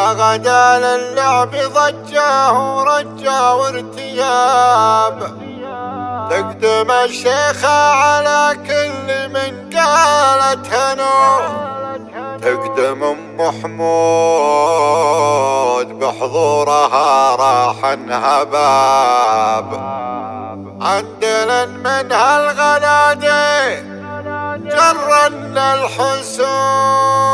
لا غدا للعب ضجة ورجة وارتياب، تقدم الشيخة على كل من قالت هنو، تقدم ام حمود بحضورها راح انهباب، عندنا من هالغنادي جرنا الحسود.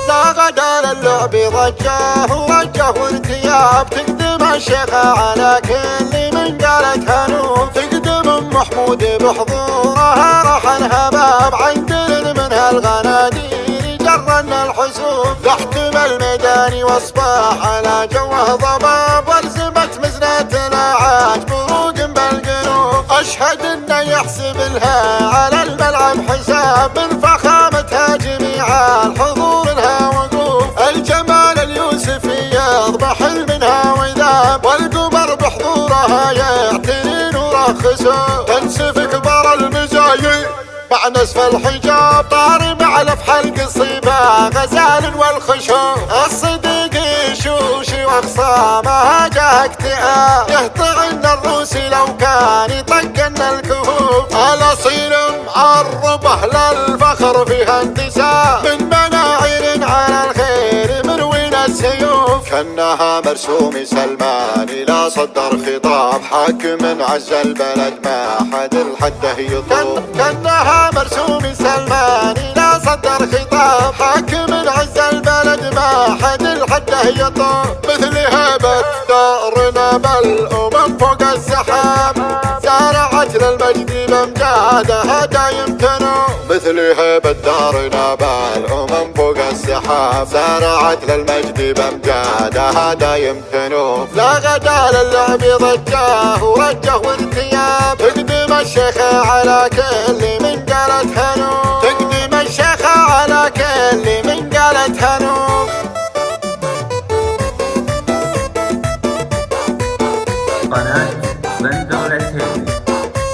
لا غدا للعب ضجة ورجة وارتياب، تقدم الشيخة على كل من قالت هنوف، تقدم ام محمود بحضورها راح الهباب، عندنا من هالغنادير جرنا الحسوب، زحتم الميدان واصباح على جوه ضباب، والزمت مزنة الاعاج بروق بالقلوب، اشهد انه يحسب لها على الملعب حساب، من فخامتها جميع الحضور لها وقوف، الجمال اليوسفي يضبح منها وذاب، والقمر بحضورها يعتني نوره خسوف، تنسف كبار المزايا مع نسف الحجاب، طارم على حلق الصبا غزال والخشوف، الصديق يشوشي واخصامها جاه اكتئاب، يهطعن الروسي لو كان يطقن الكهوف، الاصيل معربه للفخر فيها انتساب، من مناعر على الخير مروين السيوف، كانها مرسوم سلمان الى صدر خطاب، حاكم عز البلد ما حد الحده يطوف، كانها مرسوم سلمان الى صدر خطاب، حاكم عز البلد ما حد الحده يطوف، مثل هبة دارنا بالامم فوق السحاب، سارعت للمجد بامجادها دايم تنوف، مثل هبة دارنا بالامم فوق السحاب، سارعت للمجد بامجادها دايم تنوف، لا غدا للعب ضجة ورجة وارتياب، تقدم الشيخة على كل من قالت هنوف، تقدم الشيخة على كل من قالت هنوف.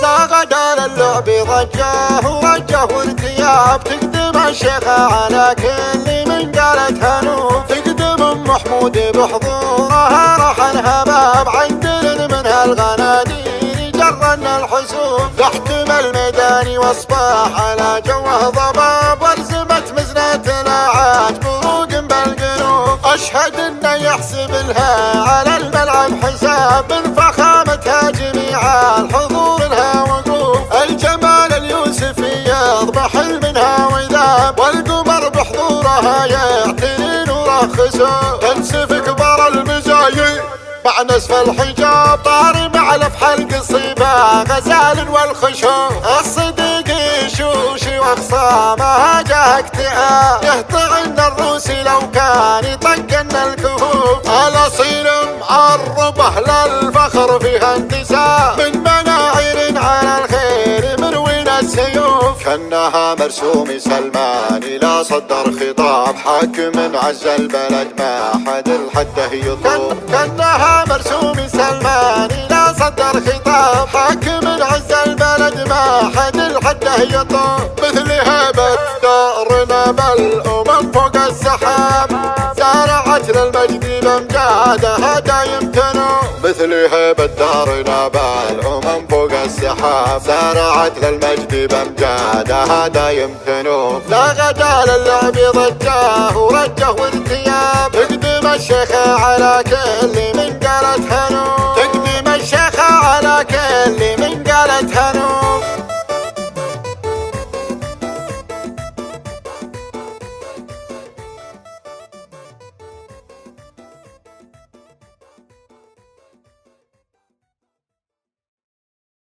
لا غدا للعب ضجة ورجة وارتياب، تقدم الشيخة على كل من قالت هنوف، تقدم ام محمود بحضورها راح الهباب، عندنا من هالغنادير جرنا الحسوف، زحتم الميدان واصباح على جوه ضباب، والزمت مزنة الاعاج بروق بالقلوب، اشهد انه يحسب لها على الملعب حساب، من فخامتها جميع الحضور لها وقوف، الجمال اليوسفي يضبح منها وذاب، والقمر بحضورها يعتني نوره خسوف، تنسف كبار المزايا مع نسف الحجاب، طارم على حلق الصبا غزال والخشوف، الصديق يشوشي واخصامها جاه اكتئاب، يهطعن الروسي لو كان يطقن الكهوف، الاصيل معربه للفخر فيها انتساب، من مناعر على الخير مروين السيوف، كانها مرسوم سلمان الى صدر خطاب، حاكم عز البلد ما حد الحده يطوف، كانها مرسوم سلمان الى صدر خطاب، حاكم عز البلد ما حد الحده يطوف، مثل هبة دارنا بالامم فوق السحاب، سارعت للمجد بامجادها دايم تنوف، مثل هبة دارنا بالامم فوق السحاب، سارعت للمجد بامجادها دايم تنوف، لا غدا للعب ضجة ورجة وارتياب، تقدم الشيخة على كل